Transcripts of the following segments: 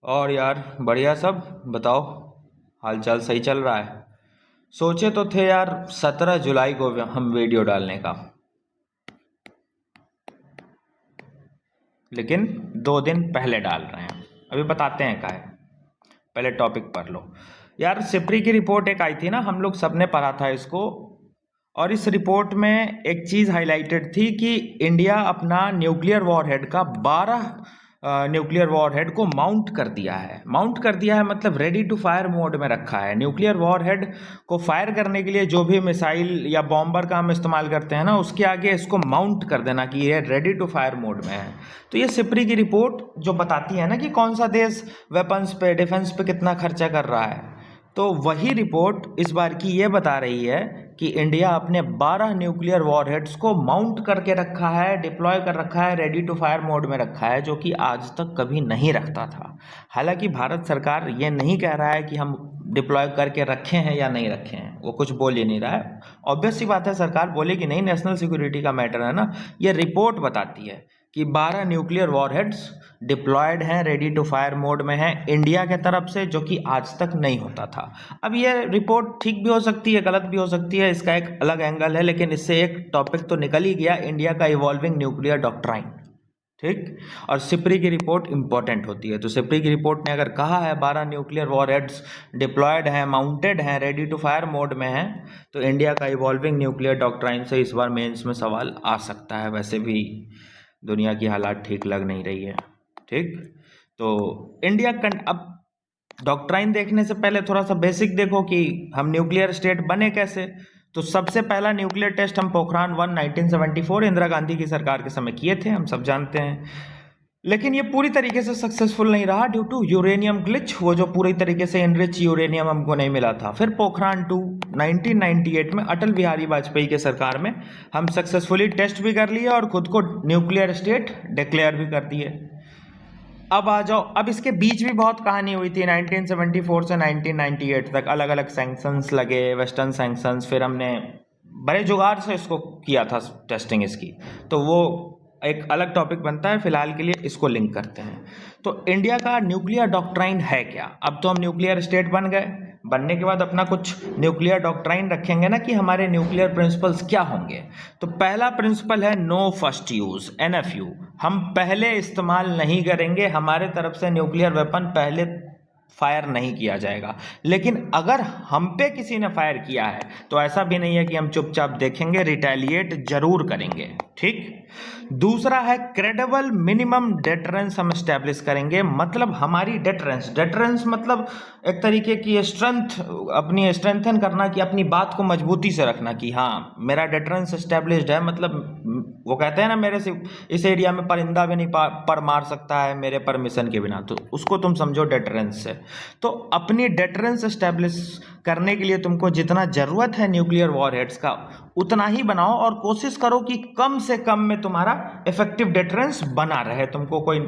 और यार बढ़िया सब बताओ। हालचाल सही चल रहा है। सोचे तो थे यार 17 जुलाई को हम वीडियो डालने का, लेकिन 2 दिन पहले डाल रहे हैं। अभी बताते हैं क्या है, पहले टॉपिक पढ़ लो। यार सिप्री की रिपोर्ट एक आई थी ना, हम लोग सबने पढ़ा था इसको। और इस रिपोर्ट में एक चीज़ हाईलाइटेड थी कि इंडिया अपना न्यूक्लियर वॉरहेड का 12 न्यूक्लियर वॉरहेड को माउंट कर दिया है। माउंट कर दिया है मतलब रेडी टू फायर मोड में रखा है। न्यूक्लियर वॉरहेड को फायर करने के लिए जो भी मिसाइल या बॉम्बर का हम इस्तेमाल करते हैं ना, उसके आगे इसको माउंट कर देना कि ये रेडी टू फायर मोड में है। तो ये सिप्री की रिपोर्ट जो बताती है ना कि कौन सा देश वेपन्स पे, डिफेंस पे कितना खर्चा कर रहा है, तो वही रिपोर्ट इस बार की ये बता रही है कि इंडिया अपने 12 न्यूक्लियर वॉरहेड्स को माउंट करके रखा है, डिप्लॉय कर रखा है, रेडी टू फायर मोड में रखा है, जो कि आज तक कभी नहीं रखता था। हालांकि भारत सरकार ये नहीं कह रहा है कि हम डिप्लॉय करके रखे हैं या नहीं रखे हैं, वो कुछ बोल ही नहीं रहा है। ऑब्वियस सी बात है, सरकार बोलेगी नहीं, नेशनल सिक्योरिटी का मैटर है ना। ये रिपोर्ट बताती है कि 12 न्यूक्लियर वॉरहेड्स डिप्लॉयड हैं, रेडी टू फायर मोड में हैं इंडिया के तरफ से, जो कि आज तक नहीं होता था। अब ये रिपोर्ट ठीक भी हो सकती है, गलत भी हो सकती है, इसका एक अलग एंगल है, लेकिन इससे एक टॉपिक तो निकल ही गया, इंडिया का इवॉल्विंग न्यूक्लियर डॉक्ट्राइन। ठीक। और सिप्री की रिपोर्ट इंपॉर्टेंट होती है, तो सिप्री की रिपोर्ट ने अगर कहा है 12 न्यूक्लियर वॉरहेड्स डिप्लॉयड हैं, माउंटेड हैं, रेडी टू फायर मोड में हैं, तो इंडिया का इवॉल्विंग न्यूक्लियर डॉक्ट्राइन से इस बार मेंस में सवाल आ सकता है। वैसे भी दुनिया की हालात ठीक लग नहीं रही है। ठीक। तो इंडिया अब डॉक्ट्राइन देखने से पहले थोड़ा सा बेसिक देखो कि हम न्यूक्लियर स्टेट बने कैसे। तो सबसे पहला न्यूक्लियर टेस्ट हम पोखरान 1 1974 इंदिरा गांधी की सरकार के समय किए थे, हम सब जानते हैं। लेकिन ये पूरी तरीके से सक्सेसफुल नहीं रहा ड्यू टू यूरेनियम ग्लिच, वो जो पूरी तरीके से इनरिच यूरेनियम हमको नहीं मिला था। फिर पोखरान 2 1998 में अटल बिहारी वाजपेयी के सरकार में हम सक्सेसफुली टेस्ट भी कर लिए और खुद को न्यूक्लियर स्टेट डिक्लेयर भी कर दिए। अब आ जाओ, अब इसके बीच भी बहुत कहानी हुई थी। 1974 से 1998 तक अलग अलग सैंक्शंस लगे, वेस्टर्न सैंक्शंस, फिर हमने बड़े जुगाड़ से इसको किया था टेस्टिंग इसकी, तो वो एक अलग टॉपिक बनता है। फिलहाल के लिए इसको लिंक करते हैं। तो इंडिया का न्यूक्लियर डॉक्ट्राइन है क्या? अब तो हम न्यूक्लियर स्टेट बन गए, बनने के बाद अपना कुछ न्यूक्लियर डॉक्ट्राइन रखेंगे ना कि हमारे न्यूक्लियर प्रिंसिपल्स क्या होंगे। तो पहला प्रिंसिपल है नो फर्स्ट यूज, NFU। हम पहले इस्तेमाल नहीं करेंगे, हमारे तरफ से न्यूक्लियर वेपन पहले फायर नहीं किया जाएगा। लेकिन अगर हम पे किसी ने फायर किया है तो ऐसा भी नहीं है कि हम चुपचाप देखेंगे, रिटेलिएट जरूर करेंगे। ठीक। दूसरा है क्रेडिबल मिनिमम डेटरेंस हम स्टैब्लिश करेंगे, मतलब हमारी डेटरेंस मतलब एक तरीके की स्ट्रेंथ, अपनी स्ट्रेंथन करना, कि अपनी बात को मजबूती से रखना कि हाँ मेरा डेटरेंस स्टैब्लिश्ड है। मतलब वो कहते हैं ना, मेरे से इस एरिया में परिंदा भी नहीं पर मार सकता है मेरे परमिशन के बिना, तो उसको तुम समझो डेटरेंस से। तो अपनी डेटरेंस स्टैब्लिश करने के लिए तुमको जितना ज़रूरत है न्यूक्लियर वॉरहेड्स का उतना ही बनाओ, और कोशिश करो कि कम से कम में तुम्हारा इफेक्टिव डेटरेंस बना रहे, तुमको कोई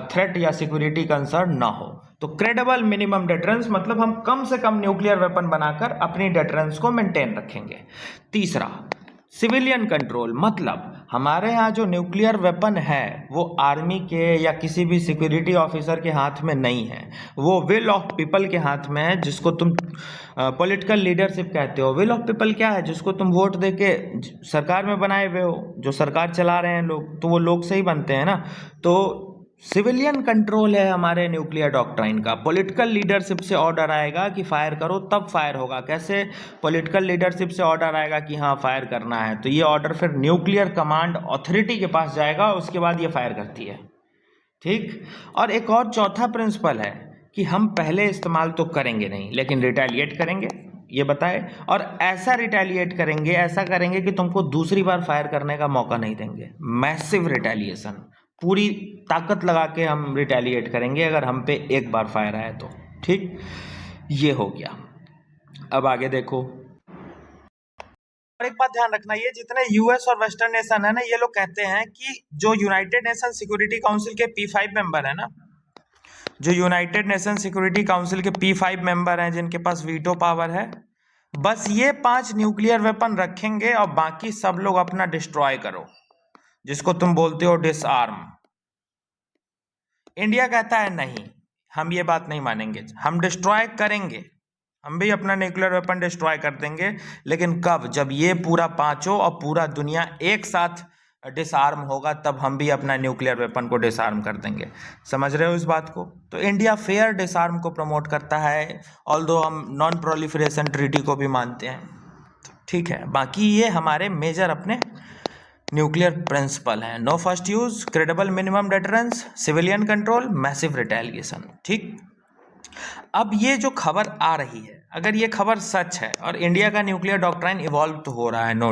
थ्रेट या सिक्योरिटी कंसर्न ना हो। तो क्रेडिबल मिनिमम डेटरेंस मतलब हम कम से कम न्यूक्लियर वेपन बनाकर अपनी डेटरेंस को मेंटेन रखेंगे। तीसरा सिविलियन कंट्रोल, मतलब हमारे यहाँ जो न्यूक्लियर वेपन है वो आर्मी के या किसी भी सिक्योरिटी ऑफिसर के हाथ में नहीं है, वो विल ऑफ पीपल के हाथ में है, जिसको तुम पॉलिटिकल लीडरशिप कहते हो। विल ऑफ पीपल क्या है? जिसको तुम वोट दे के सरकार में बनाए हुए हो, जो सरकार चला रहे हैं लोग, तो वो लोग से ही बनते हैं ना। तो सिविलियन कंट्रोल है हमारे न्यूक्लियर डॉक्ट्राइन का। पॉलिटिकल लीडरशिप से ऑर्डर आएगा कि फायर करो, तब फायर होगा। कैसे पॉलिटिकल लीडरशिप से ऑर्डर आएगा कि हाँ फायर करना है, तो ये ऑर्डर फिर न्यूक्लियर कमांड अथॉरिटी के पास जाएगा, उसके बाद ये फायर करती है। ठीक। और एक और चौथा प्रिंसिपल है कि हम पहले इस्तेमाल तो करेंगे नहीं, लेकिन रिटेलिएट करेंगे, ये बताए। और ऐसा रिटेलिएट करेंगे, ऐसा करेंगे कि तुमको दूसरी बार फायर करने का मौका नहीं देंगे। मैसिव रिटेलिएशन, पूरी ताकत लगा के हम रिटेलिएट करेंगे अगर हम पे एक बार फायर आए तो। ठीक। ये हो गया। अब आगे देखो, और एक बात ध्यान रखना, ये जितने यूएस और वेस्टर्न नेशन है ना, ये लोग कहते हैं कि जो यूनाइटेड नेशन सिक्योरिटी काउंसिल के P5 मेंबर है ना, जो यूनाइटेड नेशन सिक्योरिटी काउंसिल के P5 मेंबर हैं, जिनके पास वीटो पावर है, बस ये 5 न्यूक्लियर वेपन रखेंगे और बाकी सब लोग अपना डिस्ट्रॉय करो, जिसको तुम बोलते हो डिसआर्म। इंडिया कहता है नहीं, हम ये बात नहीं मानेंगे, हम डिस्ट्रॉय करेंगे, हम भी अपना न्यूक्लियर वेपन डिस्ट्रॉय कर देंगे, लेकिन कब? जब ये पूरा पांचों और पूरा दुनिया एक साथ डिसआर्म होगा, तब हम भी अपना न्यूक्लियर वेपन को डिसआर्म कर देंगे। समझ रहे हो इस बात को? तो इंडिया फेयर डिसआर्म को प्रमोट करता है, ऑल्दो हम नॉन प्रोलिफरेशन ट्रीटी को भी मानते हैं, ठीक है। बाकी ये हमारे मेजर अपने न्यूक्लियर प्रिंसिपल हैं: no first use, credible minimum deterrence, civilian control, massive retaliation, ठीक। अब ये जो खबर आ रही है, अगर ये खबर सच है और इंडिया का न्यूक्लियर डॉक्ट्राइन इवॉल्व तो हो रहा है, नो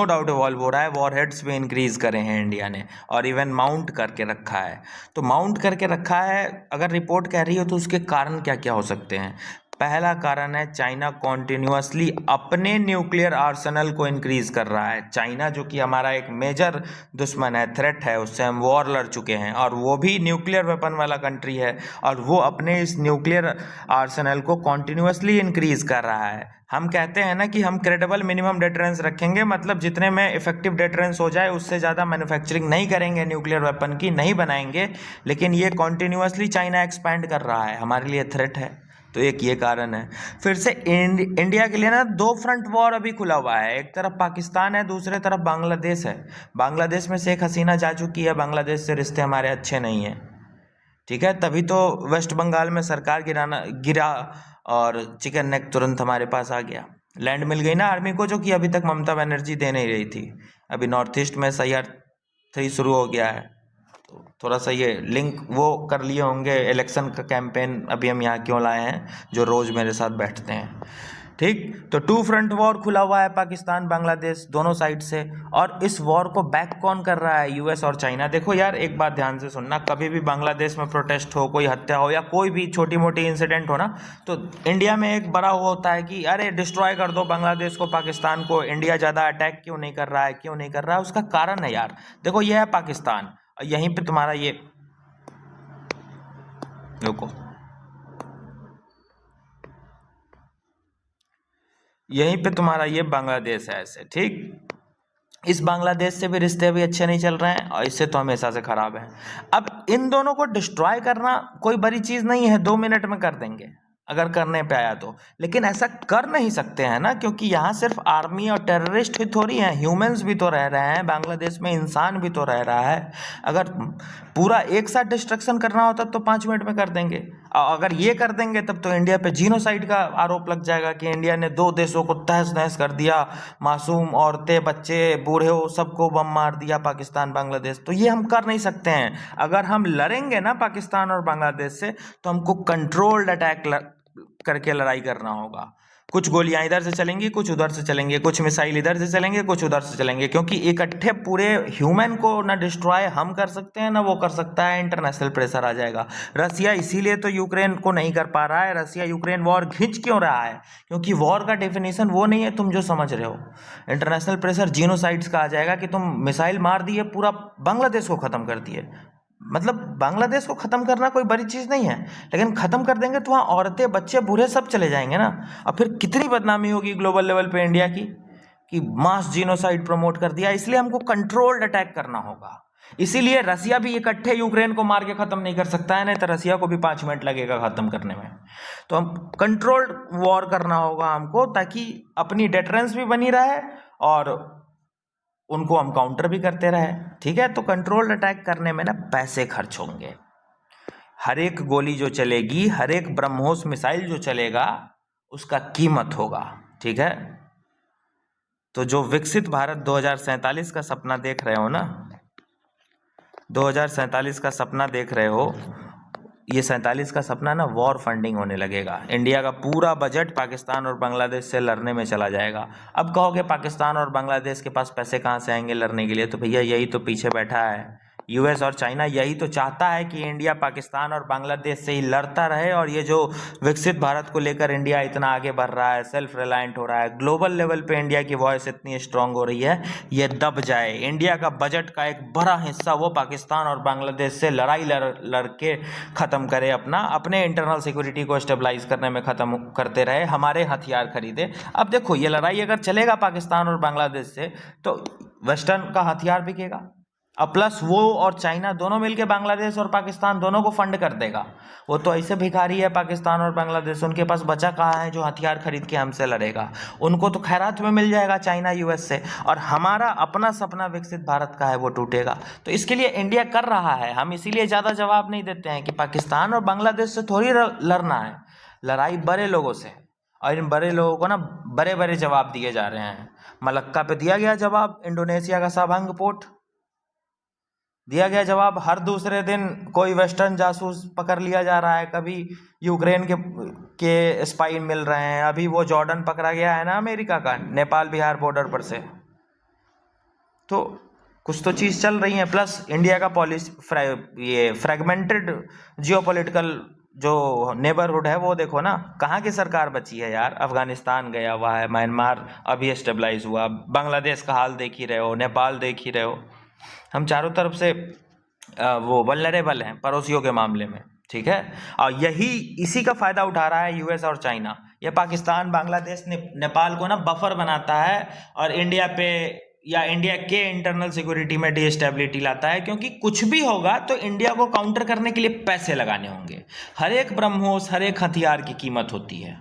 डाउट इवॉल्व हो रहा है, वॉरहेड्स भी इंक्रीज करे हैं इंडिया ने, और इवन माउंट करके रखा है। तो माउंट करके रखा है, अगर रिपोर्ट कह रही हो तो उसके कारण क्या क्या हो सकते हैं? पहला कारण है, चाइना कॉन्टिन्यूसली अपने न्यूक्लियर आर्सेनल को इंक्रीज कर रहा है। चाइना जो कि हमारा एक मेजर दुश्मन है, थ्रेट है, उससे हम वॉर लड़ चुके हैं, और वो भी न्यूक्लियर वेपन वाला कंट्री है, और वो अपने इस न्यूक्लियर आर्सेनल को कॉन्टिन्यूसली इंक्रीज कर रहा है। हम कहते हैं ना कि हम क्रेडिबल मिनिमम डेटरेंस रखेंगे, मतलब जितने में इफेक्टिव डेटरेंस हो जाए उससे ज़्यादा मैन्युफैक्चरिंग नहीं करेंगे न्यूक्लियर वेपन की, नहीं बनाएंगे, लेकिन ये कॉन्टिन्यूसली चाइना एक्सपैंड कर रहा है, हमारे लिए थ्रेट है। तो एक ये कारण है। फिर से इंडिया के लिए ना दो फ्रंट वॉर अभी खुला हुआ है, एक तरफ पाकिस्तान है, दूसरे तरफ बांग्लादेश है। बांग्लादेश में शेख हसीना जा चुकी है, बांग्लादेश से रिश्ते हमारे अच्छे नहीं हैं, ठीक है। तभी तो वेस्ट बंगाल में सरकार गिरा और चिकन नेक तुरंत हमारे पास आ गया, लैंड मिल गई ना आर्मी को, जो कि अभी तक ममता बनर्जी दे नहीं रही थी। अभी नॉर्थ ईस्ट में SIR-3 शुरू हो गया है, तो थोड़ा सा ये लिंक वो कर लिए होंगे। इलेक्शन का कैंपेन अभी हम यहाँ क्यों लाए हैं, जो रोज़ मेरे साथ बैठते हैं, ठीक। तो टू फ्रंट वॉर खुला हुआ है, पाकिस्तान बांग्लादेश दोनों साइड से, और इस वॉर को बैक कौन कर रहा है? US और चाइना। देखो यार, एक बात ध्यान से सुनना, कभी भी बांग्लादेश में प्रोटेस्ट हो, कोई हत्या हो, या कोई भी छोटी मोटी इंसिडेंट हो ना, तो इंडिया में एक बड़ा वो होता है कि अरे डिस्ट्रॉय कर दो बांग्लादेश को, पाकिस्तान को, इंडिया ज़्यादा अटैक क्यों नहीं कर रहा है, क्यों नहीं कर रहा है? उसका कारण है यार, देखो ये है पाकिस्तान, यहीं पे तुम्हारा ये, रुको, यहीं पे तुम्हारा ये बांग्लादेश है ऐसे, ठीक। इस बांग्लादेश से भी रिश्ते अभी अच्छे नहीं चल रहे हैं, और इससे तो हमेशा से खराब है। अब इन दोनों को डिस्ट्रॉय करना कोई बड़ी चीज़ नहीं है, 2 मिनट में कर देंगे अगर करने पे आया तो, लेकिन ऐसा कर नहीं सकते हैं ना, क्योंकि यहाँ सिर्फ आर्मी और टेररिस्ट ही थोड़ी हैं, ह्यूमंस भी तो रह रहे हैं बांग्लादेश में, इंसान भी तो रह रहा है। अगर पूरा एक साथ डिस्ट्रक्शन करना होता तो 5 मिनट में कर देंगे, और अगर ये कर देंगे तब तो इंडिया पे जीनोसाइड का आरोप लग जाएगा कि इंडिया ने 2 देशों को तहस नहस कर दिया, मासूम औरतें, बच्चे, बूढ़े हो सबको बम मार दिया, पाकिस्तान बांग्लादेश। तो ये हम कर नहीं सकते हैं। अगर हम लड़ेंगे ना पाकिस्तान और बांग्लादेश से, तो हमको कंट्रोल्ड अटैक करके लड़ाई करना होगा। कुछ गोलियां इधर से चलेंगी, कुछ उधर से चलेंगे, कुछ मिसाइल इधर से चलेंगे, कुछ उधर से चलेंगे, क्योंकि इकट्ठे पूरे ह्यूमन को ना डिस्ट्रॉय हम कर सकते हैं ना वो कर सकता है, इंटरनेशनल प्रेशर आ जाएगा। रसिया इसीलिए तो यूक्रेन को नहीं कर पा रहा है। रसिया यूक्रेन वॉर खींच क्यों रहा है? क्योंकि वॉर का डेफिनेशन वो नहीं है तुम जो समझ रहे हो। इंटरनेशनल प्रेशर जीनोसाइड्स का आ जाएगा कि तुम मिसाइल मार दिए, पूरा बांग्लादेश को ख़त्म कर दिए। मतलब बांग्लादेश को ख़त्म करना कोई बड़ी चीज़ नहीं है, लेकिन ख़त्म कर देंगे तो वहाँ औरतें, बच्चे, बूढ़े सब चले जाएंगे ना। और फिर कितनी बदनामी होगी ग्लोबल लेवल पे इंडिया की कि मास जीनोसाइड प्रमोट कर दिया। इसलिए हमको कंट्रोल्ड अटैक करना होगा। इसीलिए रसिया भी इकट्ठे यूक्रेन को मार के ख़त्म नहीं कर सकता है, नहीं तो रसिया को भी 5 मिनट लगेगा ख़त्म करने में। तो हम कंट्रोल्ड वॉर करना होगा हमको, ताकि अपनी डेटरेंस भी बनी रहे और उनको हम काउंटर भी करते रहे, ठीक है। तो कंट्रोल्ड अटैक करने में ना पैसे खर्च होंगे। हर एक गोली जो चलेगी, हर एक ब्रह्मोस मिसाइल जो चलेगा, उसका कीमत होगा, ठीक है। तो जो विकसित भारत 2047 का सपना देख रहे हो ना, 2047 का सपना देख रहे हो, ये 47 का सपना ना वॉर फंडिंग होने लगेगा। इंडिया का पूरा बजट पाकिस्तान और बांग्लादेश से लड़ने में चला जाएगा। अब कहोगे पाकिस्तान और बांग्लादेश के पास पैसे कहाँ से आएंगे लड़ने के लिए? तो भैया यही तो पीछे बैठा है, US और चाइना यही तो चाहता है कि इंडिया पाकिस्तान और बांग्लादेश से ही लड़ता रहे। और ये जो विकसित भारत को लेकर इंडिया इतना आगे बढ़ रहा है, सेल्फ रिलायंट हो रहा है, ग्लोबल लेवल पे इंडिया की वॉइस इतनी स्ट्रांग हो रही है, ये दब जाए। इंडिया का बजट का एक बड़ा हिस्सा वो पाकिस्तान और बांग्लादेश से लड़ाई लड़ के ख़त्म करे, अपने इंटरनल सिक्योरिटी को स्टेबलाइज करने में ख़त्म करते रहे, हमारे हथियार खरीदे। अब देखो ये लड़ाई अगर चलेगा पाकिस्तान और बांग्लादेश से, तो वेस्टर्न का हथियार बिकेगा, अब प्लस वो और चाइना दोनों मिलके बांग्लादेश और पाकिस्तान दोनों को फंड कर देगा। वो तो ऐसे भिखारी है पाकिस्तान और बांग्लादेश, उनके पास बचा कहाँ है जो हथियार खरीद के हमसे लड़ेगा। उनको तो खैरात में मिल जाएगा चाइना यूएस से, और हमारा अपना सपना विकसित भारत का है वो टूटेगा। तो इसके लिए इंडिया कर रहा है, हम इसीलिए ज़्यादा जवाब नहीं देते हैं कि पाकिस्तान और बांग्लादेश से थोड़ी लड़ना है, लड़ाई बड़े लोगों से, और इन बड़े लोगों को ना बड़े बड़े जवाब दिए जा रहे हैं। मलक्का पे दिया गया जवाब, इंडोनेशिया का साभांग पोर्ट दिया गया जवाब, हर दूसरे दिन कोई वेस्टर्न जासूस पकड़ लिया जा रहा है, कभी यूक्रेन के स्पाई मिल रहे हैं, अभी वो जॉर्डन पकड़ा गया है ना अमेरिका का, नेपाल बिहार बॉर्डर पर से। तो कुछ तो चीज़ चल रही है। प्लस इंडिया का पॉलिसी ये फ्रेगमेंटेड जियोपॉलिटिकल जो नेबरहुड है वो देखो ना, कहाँ की सरकार बची है यार। अफगानिस्तान गया हुआ है, म्यांमार अभी स्टेबलाइज हुआ, बांग्लादेश का हाल देख ही रहे हो, नेपाल देख ही रहे हो। हम चारों तरफ से वो वल्नरेबल हैं पड़ोसियों के मामले में, ठीक है। और इसी का फ़ायदा उठा रहा है यूएस और चाइना। ये पाकिस्तान बांग्लादेश नेपाल को ना बफर बनाता है, और इंडिया पे या इंडिया के इंटरनल सिक्योरिटी में डिस्टेबिलिटी लाता है, क्योंकि कुछ भी होगा तो इंडिया को काउंटर करने के लिए पैसे लगाने होंगे। हर एक ब्रह्मोस, हर एक हथियार की कीमत होती है।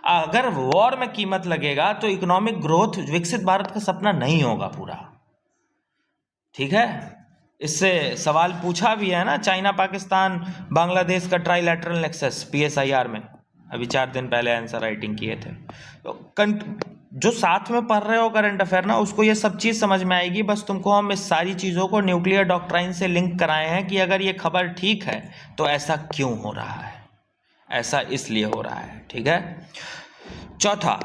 अगर वॉर में कीमत लगेगा तो इकोनॉमिक ग्रोथ, विकसित भारत का सपना नहीं होगा पूरा, ठीक है। इससे सवाल पूछा भी है ना, चाइना पाकिस्तान बांग्लादेश का ट्राइलैटरल नेक्सस पीएसआईआर में, अभी 4 दिन पहले आंसर राइटिंग किए थे। तो जो साथ में पढ़ रहे हो करंट अफेयर ना, उसको ये सब चीज़ समझ में आएगी। बस तुमको हम इस सारी चीज़ों को न्यूक्लियर डॉक्ट्राइन से लिंक कराए हैं कि अगर ये खबर ठीक है तो ऐसा क्यों हो रहा है, ऐसा इसलिए हो रहा है, ठीक है। चौथा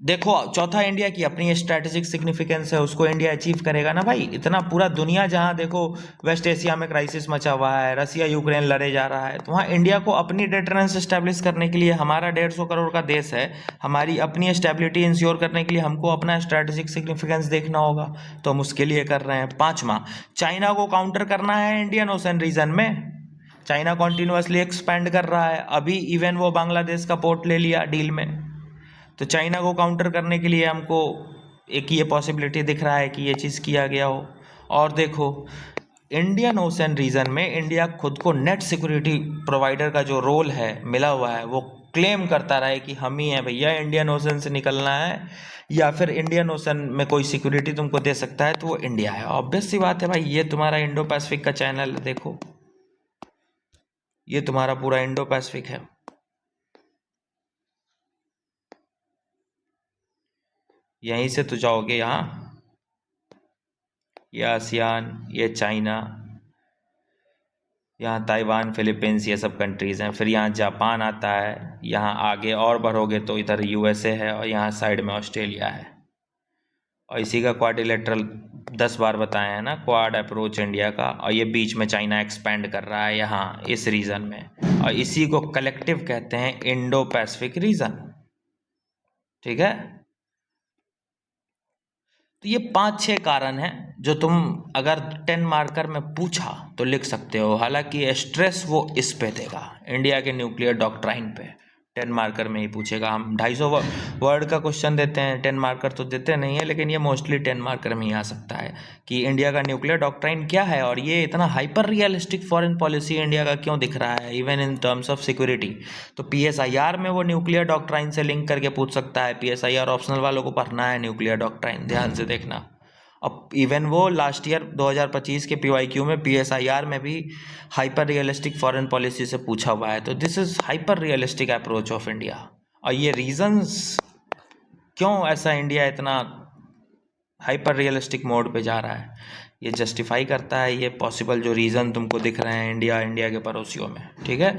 देखो, चौथा इंडिया की अपनी स्ट्रैटेजिक सिग्निफिकेंस है, उसको इंडिया अचीव करेगा ना भाई। इतना पूरा दुनिया जहां देखो वेस्ट एशिया में क्राइसिस मचा हुआ है, रसिया यूक्रेन लड़े जा रहा है, तो वहाँ इंडिया को अपनी डेटरेंस एस्टेब्लिश करने के लिए, हमारा 150 करोड़ का देश है, हमारी अपनी स्टेबिलिटी इंश्योर करने के लिए हमको अपना स्ट्रैटेजिक सिग्निफिकेंस देखना होगा, तो हम उसके लिए कर रहे हैं। 5वां, चाइना को काउंटर करना है इंडियन ओशन रीजन में। चाइना कॉन्टिन्यूसली एक्सपैंड कर रहा है, अभी इवन वो बांग्लादेश का पोर्ट ले लिया डील में। तो चाइना को काउंटर करने के लिए हमको एक ये पॉसिबिलिटी दिख रहा है कि ये चीज़ किया गया हो। और देखो, इंडियन ओशन रीजन में इंडिया खुद को नेट सिक्योरिटी प्रोवाइडर का जो रोल है मिला हुआ है, वो क्लेम करता रहे कि हम ही हैं भैया, इंडियन ओशन से निकलना है या फिर इंडियन ओशन में कोई सिक्योरिटी तुमको दे सकता है तो वो इंडिया है। ऑब्वियस सी बात है भाई, ये तुम्हारा इंडो पैसिफिक का चैनल देखो, ये तुम्हारा पूरा इंडो पैसिफिक है। यहीं से तो जाओगे यहाँ, ये आसियान, ये चाइना, यहाँ ताइवान, फिलीपींस, ये सब कंट्रीज़ हैं। फिर यहाँ जापान आता है, यहाँ आगे और बढ़ोगे तो इधर यूएसए है, और यहाँ साइड में ऑस्ट्रेलिया है। और इसी का क्वाड्रिलेटरल 10 बार बताए हैं ना, क्वाड अप्रोच इंडिया का। और ये बीच में चाइना एक्सपेंड कर रहा है यहाँ इस रीजन में, और इसी को कलेक्टिव कहते हैं इंडो पैसिफिक रीजन, ठीक है। तो ये 5-6 कारण हैं जो तुम अगर 10 मार्कर में पूछा तो लिख सकते हो। हालांकि स्ट्रेस वो इस पे देगा, इंडिया के न्यूक्लियर डॉक्ट्राइन पे। 10 मार्कर में ही पूछेगा। हम 250 वर्ड का क्वेश्चन देते हैं, 10 मार्कर तो देते नहीं है, लेकिन ये मोस्टली 10 मार्कर में ही आ सकता है कि इंडिया का न्यूक्लियर डॉक्ट्राइन क्या है, और ये इतना hyper realistic foreign policy India का क्यों दिख रहा है, even in terms of security. तो पीएसआईआर में वो न्यूक्लियर डॉक्ट्राइन से लिंक करके पूछ सकता है। पीएसआईआर ऑप्शनल वालों को पढ़ना है न्यूक्लियर डॉक्ट्राइन, ध्यान से देखना। अब इवन वो लास्ट ईयर 2025 के पीवाईक्यू में पीएसआईआर में भी हाइपर रियलिस्टिक फॉरेन पॉलिसी से पूछा हुआ है। तो this is hyper realistic approach of India. और ये रीजंस क्यों ऐसा इंडिया इतना हाइपर रियलिस्टिक मोड पे जा रहा है, ये जस्टिफाई करता है ये पॉसिबल जो रीज़न तुमको दिख रहे हैं इंडिया के पड़ोसियों में, ठीक है।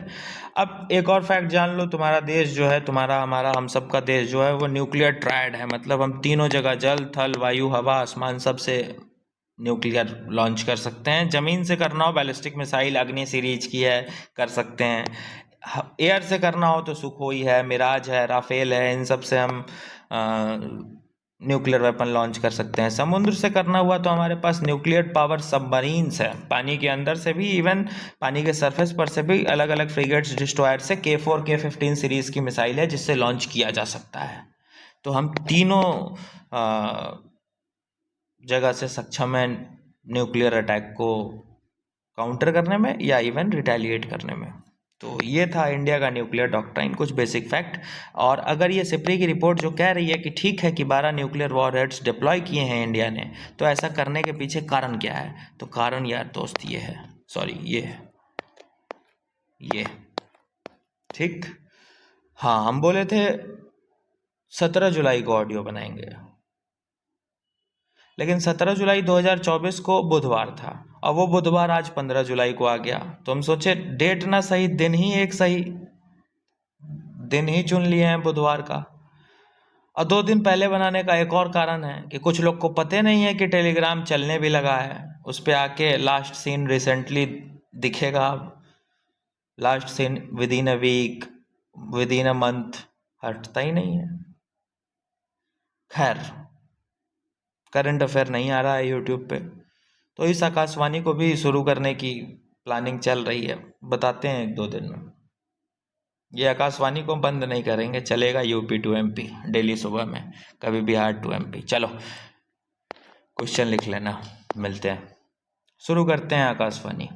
अब एक और फैक्ट जान लो, तुम्हारा देश जो है, तुम्हारा हमारा हम सब का देश जो है वो न्यूक्लियर ट्रायड है। मतलब हम तीनों जगह, जल थल वायु हवा आसमान, सब से न्यूक्लियर लॉन्च कर सकते हैं। ज़मीन से करना हो बैलिस्टिक मिसाइल अग्नि सीरीज की है, कर सकते हैं। एयर से करना हो तो सुखोई है, मिराज है, राफेल है, इन सब से हम न्यूक्लियर वेपन लॉन्च कर सकते हैं। समुद्र से करना हुआ तो हमारे पास न्यूक्लियर पावर सबमरीन्स है, पानी के अंदर से भी, इवन पानी के सरफेस पर से भी अलग अलग फ्रिगेट्स, डिस्ट्रॉयर से K4 K15 सीरीज़ की मिसाइल है जिससे लॉन्च किया जा सकता है। तो हम तीनों जगह से सक्षम हैं न्यूक्लियर अटैक को काउंटर करने में या इवन रिटेलिएट करने में। तो ये था इंडिया का न्यूक्लियर डॉक्ट्राइन, कुछ बेसिक फैक्ट। और अगर ये सिप्री की रिपोर्ट जो कह रही है कि ठीक है कि 12 न्यूक्लियर वॉरहेड्स डिप्लॉय किए हैं इंडिया ने, तो ऐसा करने के पीछे कारण क्या है? तो कारण यार दोस्त ये है, सॉरी ये ठीक। हाँ, हम बोले थे 17 जुलाई को ऑडियो बनाएंगे, लेकिन 17 जुलाई 2024 को बुधवार था, अब वो बुधवार आज 15 जुलाई को आ गया। तो हम सोचे डेट ना सही, दिन ही एक सही दिन ही चुन लिए हैं बुधवार का। और 2 दिन पहले बनाने का एक और कारण है कि कुछ लोग को पता नहीं है कि टेलीग्राम चलने भी लगा है। उस पर आके लास्ट सीन रिसेंटली दिखेगा, last seen within a week, within a month, हटता ही नहीं है। खैर, करंट अफेयर नहीं आ रहा है यूट्यूब पे, तो इस आकाशवाणी को भी शुरू करने की प्लानिंग चल रही है, बताते हैं 1-2 दिन में। ये आकाशवाणी को बंद नहीं करेंगे, चलेगा यूपी टू एमपी डेली सुबह में, कभी बिहार टू एमपी। चलो क्वेश्चन लिख लेना, मिलते हैं, शुरू करते हैं आकाशवाणी।